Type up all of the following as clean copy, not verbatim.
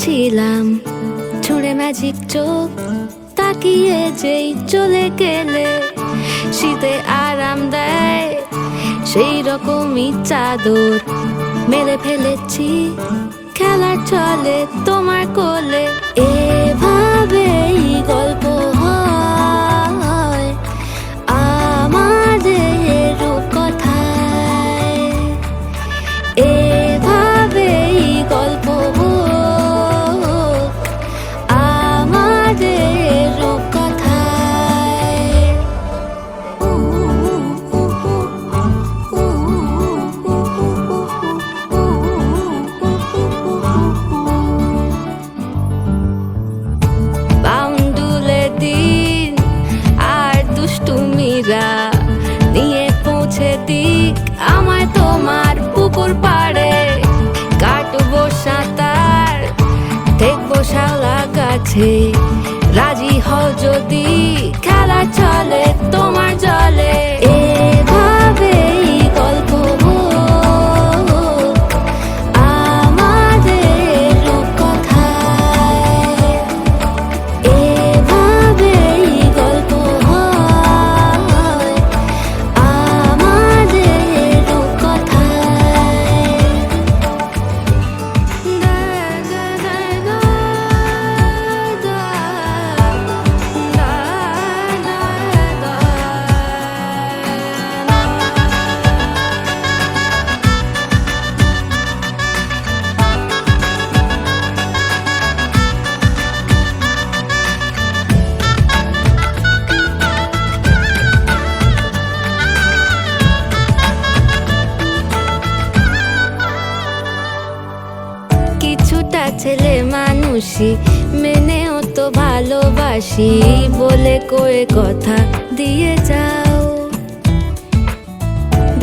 ছিলাম ছুঁড়ে ম্যাজিক চোখ তাকিয়ে যেই চলে গেলে শীতে আরাম দেয় সেই রকমই চাদর মেলে ফেলেছি খেলার চলে তোমার কোলে। এভাবেই গল্প হয় আমাদের রূপকথায়, এভাবেই গল্প নিয়ে পৌঁছে দিক আমায় তোমার পুকুর পাড়ে, কাটবো সাঁতার দেখবো শাওলা গাছে, রাজি হও যদি খেলা চলে তোমার জলে। এভাবেই গল্প আমাদের রূপকথায়, এভাবেই গল্প ছেলে মানুষই মেনেও তো ভালোবাসি বলে করে কথা দিয়ে যাও।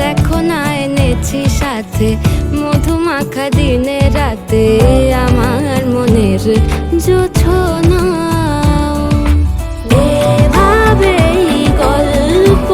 দেখো না এনেছি সাথে মধুমাখা দিনে রাতে আমার মনের জোছনা। এভাবেই গল্প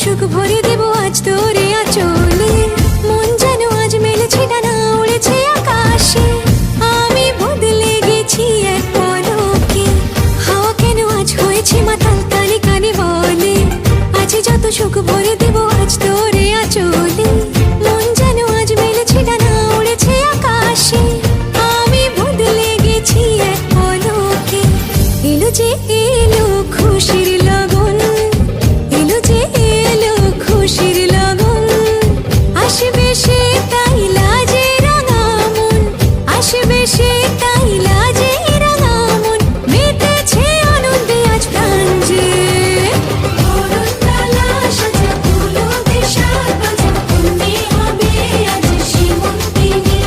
সুখ ভরে দেব আজ তোরে আঁচলে, মন যেন আজ মেলেছে ডানা উড়েছে আকাশে, আমি বদলে গেছি এক পলকে। যে এলো খুশির লগন, এলো যে এলো খুশির লগন, আসবে সে তাই লাজে রাঙা মন, আসবে সে তাই লাজে রাঙা মন, মেতেছে আনন্দে আজ প্রাণ যে। বরণডালা সাজা ফুলো দেশার বাজা, কন্যে হবে আজ সীমন্তিনী,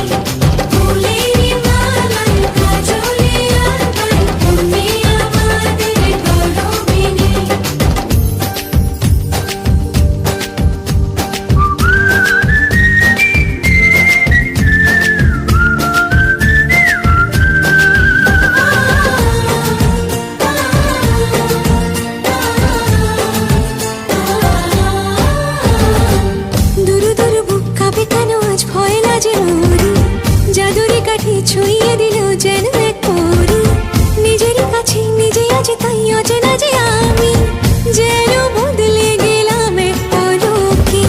ফুলেরই মালায় কাজলে আর গায়ে, কন্যে আমাদের গরবিনী। দুরু দুরু বুক কাঁপে কেন আজ ভয় লাজে মরি, জাদুরি কাঠি ছুঁয়ে দিল যেন এক পরি, নিজেরই কাছে নিজে আজ তাই অচেনা যে আমি, যেন বদলে গেলাম এক পলকে।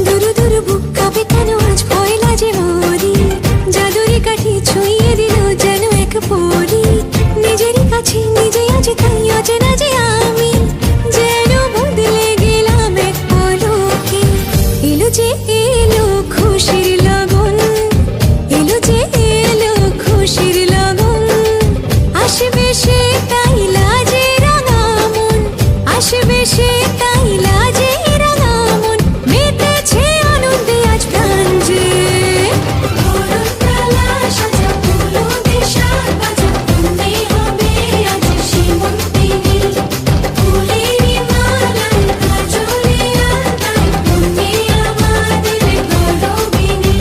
দুরু দুরু বুক কাঁপে কেন আজ ভয় লাজে মরি, জাদুরি কাঠি ছুঁয়ে দিল যেন এক পরি, নিজেরই কাছে নিজে আজ তাই অচেনা যে আমি, যেন বদলে গেলাম এক পলকে। এলো যে এলো খুশির লগন, এলো যে এলো খুশির লগন, আসবে সে তাই লাজে রাঙা মন, আসবে সে তাই লাজে রাঙা মন, মেতেছে আনন্দে আজ প্রাণ যে। বরণডালা সাজা ফুলো দেশার বাজা, কন্যে হবে আজ সীমন্তিনী, ফুলেরই মালায় কাজলে আর গায়ে, কন্যে আমাদের গরবিনী।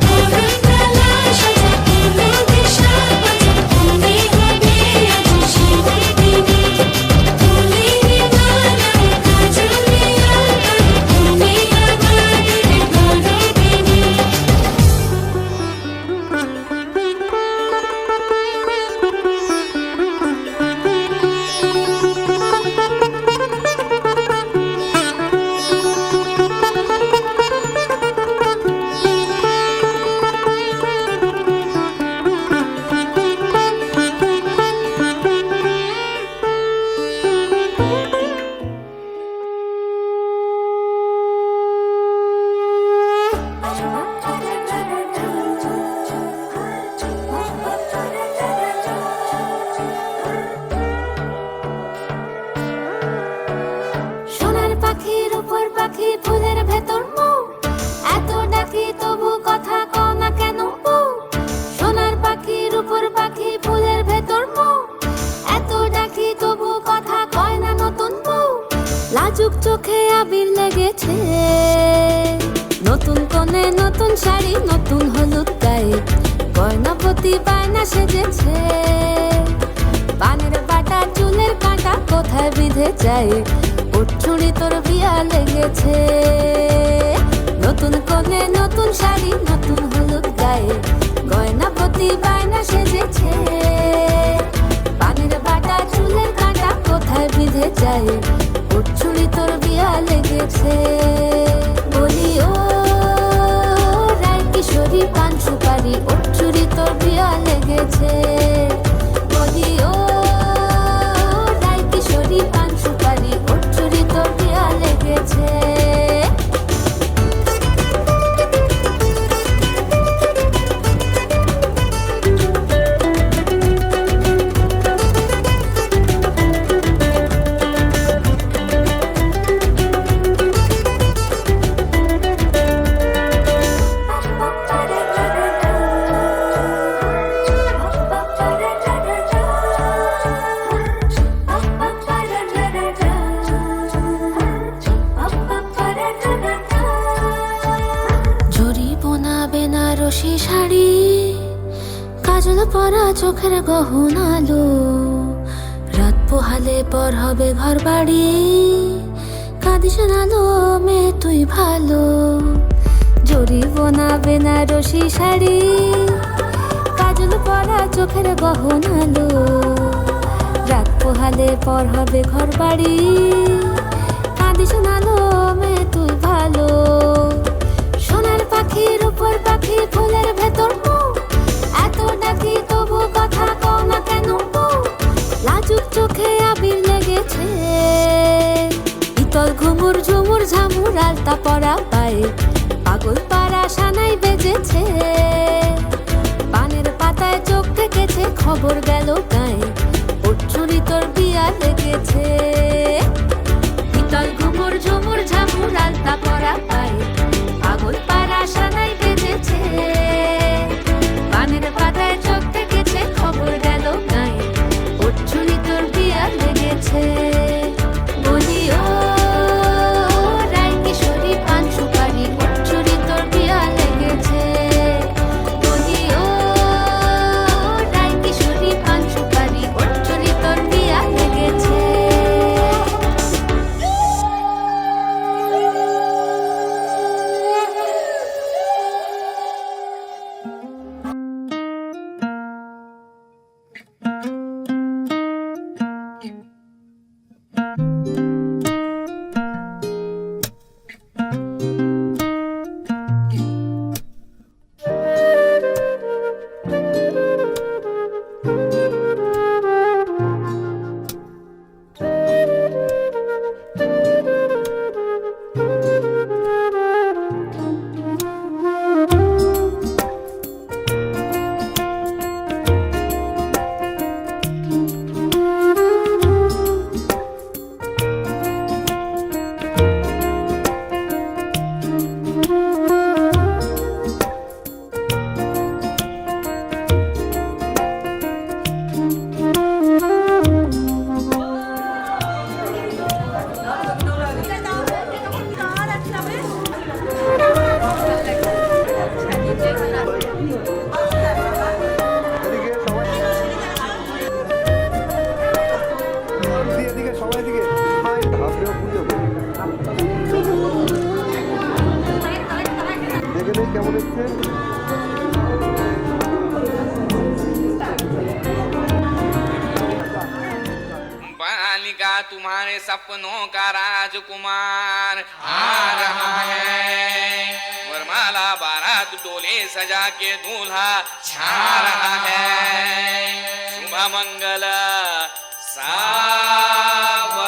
বরণডালা সাজা ফুলো দেশার বাজা, কন্যে হবে আজ সীমন্তিনী, ফুলেরই মালায় কাজলে আর গায়ে, কন্যে সোনার পাখির উপর পাখি ফুলের ভেতর মৌ, এত ডাকি তবু কথা কও না কেন বউ। সোনার পাখির উপর পাখি ফুলের ভেতর মৌ, এত ডাকি তবু কথা কয় না নতুন বউ। লাজুক চোখে আবির লেগেছে, নতুন কোণে নতুন শাড়ি নতুন হলুদ গায়ে, গয়নাপতি বায়না সেজেছে, পানের বাটা চুলের কাঁটা কোথায় বিঁধে যায়, উঠছুড়ি তোর বিয়া লেগেছে। নতুন কোণে নতুন শাড়ি নতুন হলুদ গায়ে, গয়নাপতি বায়না সেজেছে, পানের বাটা চুলের কাঁটা কোথায় বিঁধে যায়, উঠছুড়ি তোর বিয়া লেগেছে। বলি ও রায় কিশোরী পান সুপারি, উঠছুড়ি তোর বিয়া লেগেছে। বলি ও রায় কিশোরী পান সুপারি, উঠছুড়ি তোর বিয়া লেগেছে। বেনারসি শাড়ি, কাজল পরা চোখের গহনালো, রাত পোহালে পর হবে ঘর বাড়ি, কাঁদিস নালো মেয়ে তুই ভালো। জরি বোনা বেনারসি শাড়ি, কাজল পরা চোখের গহনালো, রাত পোহালে পর হবে ঘর বাড়ি, কাঁদিস নালো মেয়ে তুই ভালো। সোনার পাখির উপর পাখি ফুলের ভেতর মৌ, এত ডাকি তবু কথা কও না কেন বউ। লাজুক চোখে আবির লেগেছে, ইতল ঘুমুর ঝুমুর ঝামুর আলতা পরা পায়ে পাগল পাড়া সানাই বেজেছে। পানের পাতায় চোখ থেকেছে, খবর গেল গায়ে ওর চুরি তোর বিয়া লেগেছে। ইতল ঘুমুর ঝুমুর ঝামুর আলতা পরা পায়ে পাগল পাড়া সানাই বেজেছে। পানের পাতায় চোখ থেকেছে, খবর গেল গায়ে ওর চুরি তোর বিয়া লেগেছে। বলি ও রায় কিশোরী পান সুপারি ওর চুরি তোর বিয়া লেগেছে। বলি ও রায় কিশোরী পান সুপারি ওর চুরি তোর বিয়া লেগেছে। কেমন হচ্ছে? बालिका तुम्हारे सपनों का राजकुमार आ रहा है। वरमाला बारात डोले सजा के दूल्हा छा रहा है। शुभ मंगल सावधान।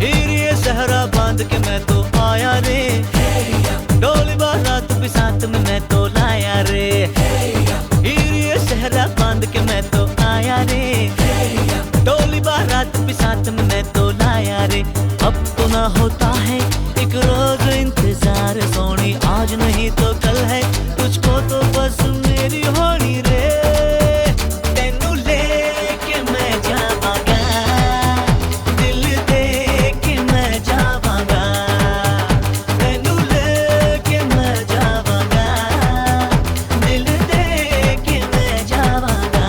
हीरे सहरा बांध के मैं तो आया रे, डोली बारात भी साथ में मैं तो लाया रे। हीरे सहरा बांध के मैं तो आया रे, डोली बारात भी साथ में मैं तो लाया रे। अब तो ना होता है एक रोज इंतजार सोनी, आज नहीं तो कल है तुझको तो बस मेरी होनी रे। तेनू लेके मैं जावांगा, दिल दे के मैं जावांगा। तेनू लेके मैं जावांगा, दिल दे के मैं जावांगा।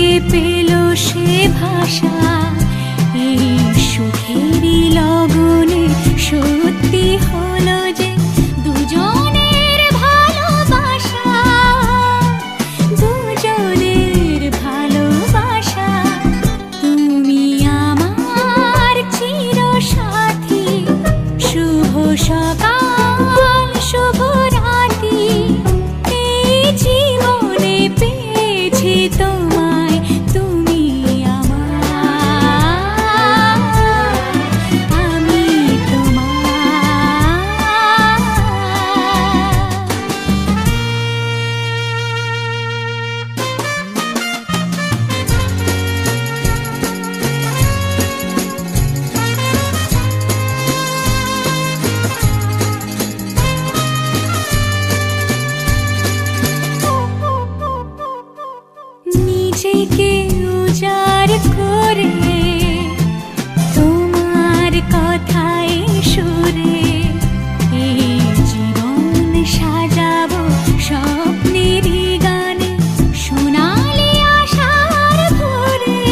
খুঁজে পেল সে ভাষা, এই সুখেরই লগনে সত্যি হলো যে দুজনের ভালোবাসা, দুজনের ভালোবাসা। তুমি আমার চিরসাথী, শুভ সকাল শুভ রাতি, এই জীবনে পেয়েছি তোমায়, তুমি আমার, আমি তোমার। নিজেকে উজাড় করে তোমার কথায় সুরে, এই জীবন সাজাবো স্বপ্নেরই গানে, সোনালি আশার ভোরে,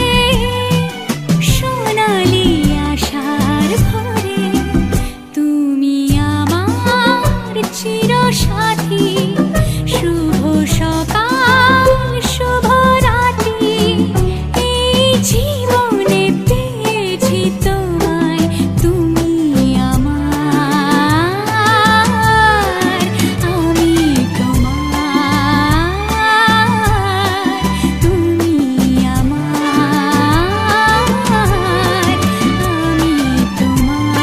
সোনালি আশার ভোরে। তুমি আমার চিরসাথী, শুভ সকাল শুভ রাতি, এই জীবনে পেয়েছি তোমায়, তুমি আমার, আমি তোমার, তুমি আমার, আমি তোমার।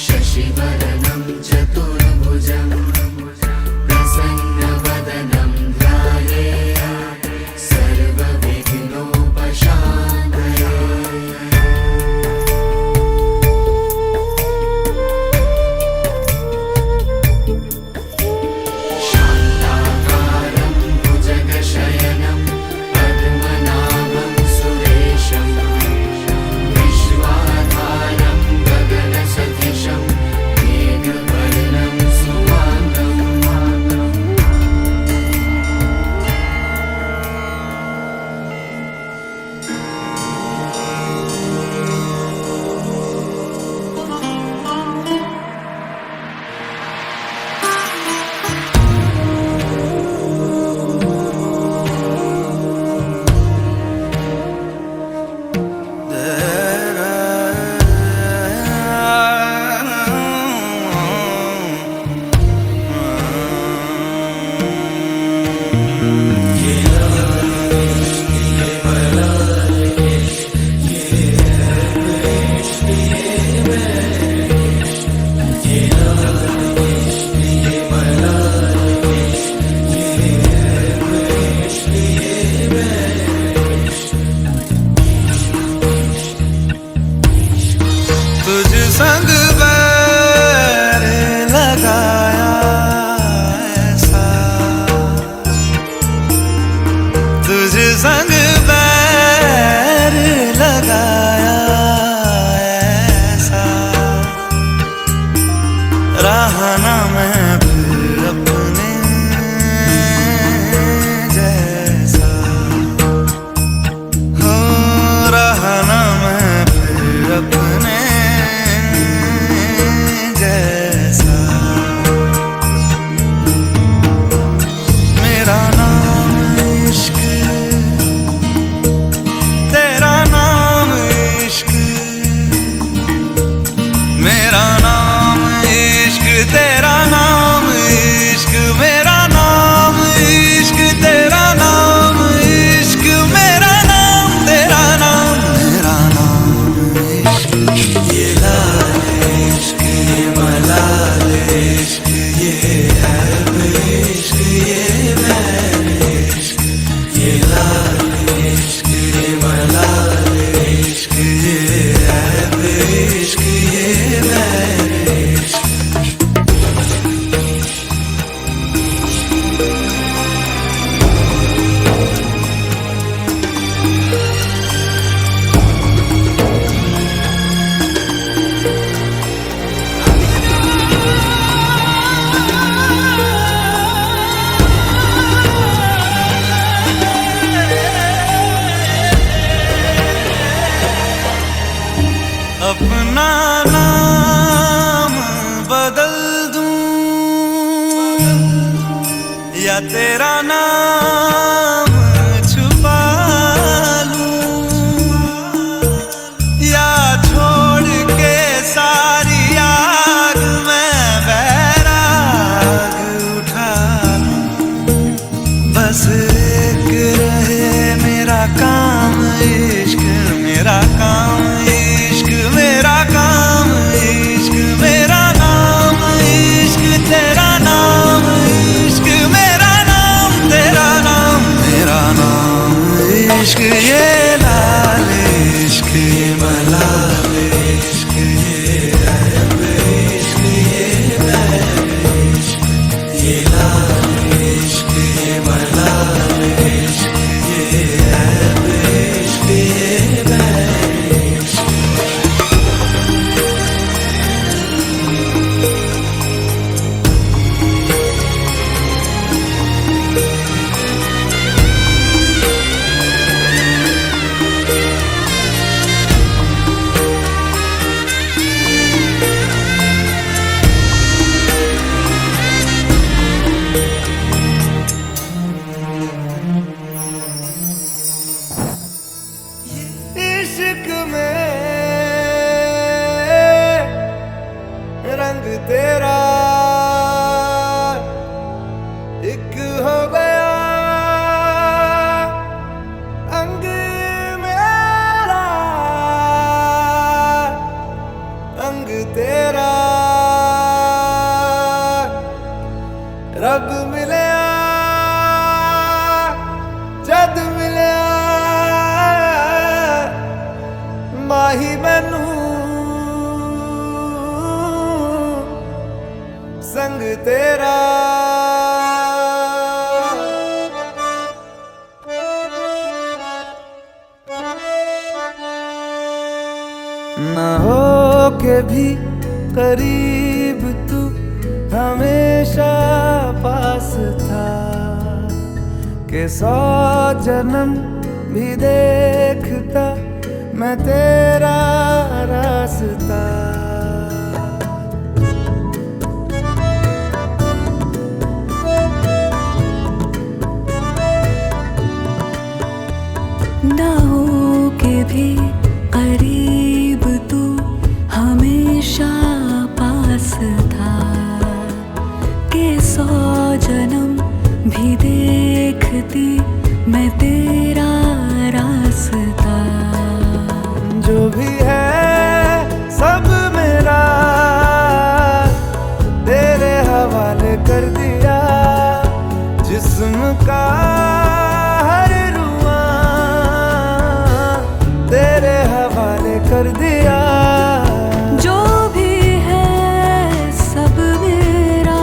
शशिवदनं चतुर्भुजं प्रसन्नवदनं ध्यायेत् सर्वविघ्नोपशान्तये। शान्ताकारं भुजगशयनं पद्मनाभं सुरेशं, विश्वाधारं गगनसदृशं मेघवर्णं सुभां या तेरा नाम छुपा लूं, या छोड़ के सारी आग में बैराग उठा लूं। बस एक रहे मेरा काम इश्क, मेरा काम इश्क, मेरा काम इश्क, मेरा नाम इश्क, तेरा नाम इश्क, मेरा नाम तेरा नाम, मेरा नाम इश्क। ये लाल इश्क, ये मलाल इश्क, ये रब इश्क, ये बैर इश्क, ये लाल इश्क, ये मलाल इश्क, ये रब इश्क, ये बैर इश्क। इश्क में रंग तेरा एक हो गया, अंग मेरा अंग तेरा, रब मिलया जद मिलया माही मैनू संग तेरा। ना हो के भी करीब तू हमेशा पास था, के 100 जन्म भी देखता मैं तेरा रास्ता। ना हो के भी करीब तू हमेशा पास था, के 100 जन्म भी देखती मैं तेरा रास्ता। जो भी है सब मेरा तेरे हवाले कर दिया, जिस्म का हर रुआ तेरे हवाले कर दिया। जो भी है सब मेरा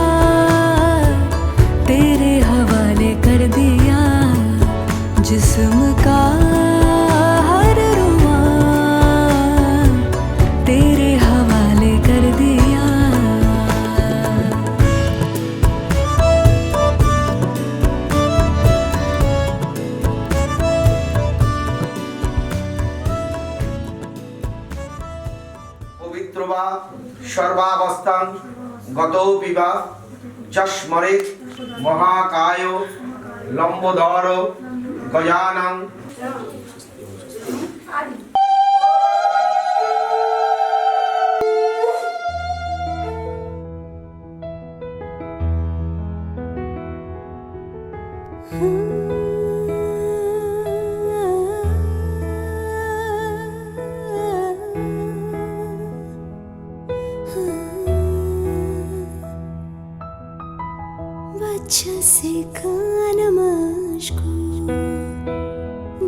तेरे हवाले कर दिया, जिस्म का हर रुआ तेरे हवाले कर दिया। পবিত্র বা সর্বাবস্থান গতৌ পিবা যস্মরে মহাকায় লম্বোদর গজানং। बच्चा से कान मशको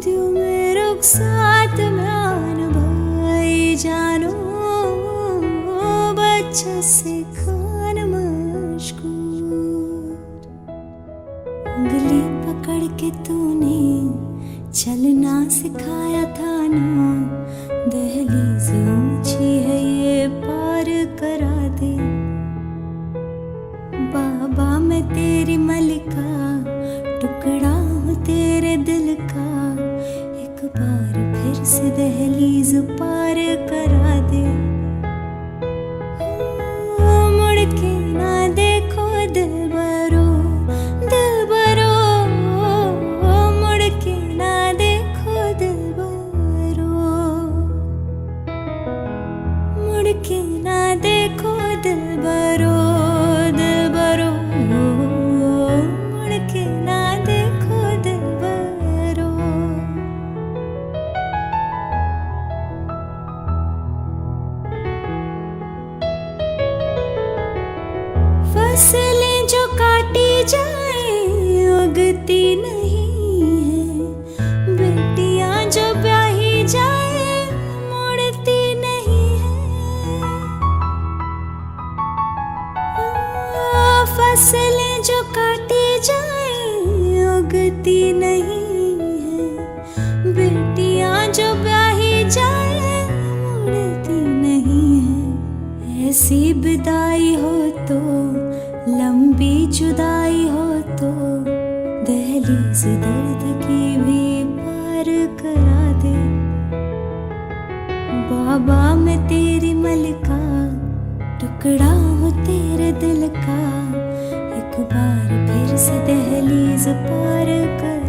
दियो मेरे साथ म्यान भाई जानो, बच्चा से कान मशको उंगली पकड़ के तूने चलना सिखाया था ना, दहलीज ऊंची है ये पार करा दे। बाबा मैं तेरी मलिका, टुकड़ा हूँ तेरे दिल का, एक बार फिर से दहलीज पार करा दे। मुड़ के ना देखो दिलबर, फासले जो काटे जाए उगती नहीं है, बेटियां जो ब्याही जाए उड़ती नहीं है। ऐसी विदाई हो तो, लंबी जुदाई हो तो, दहलीज दर्द की भी पार करा दे। बाबा मैं तेरी मलका, टुकड़ा हूँ तेरे दिल का, एक बार फिर से दहलीज पार कर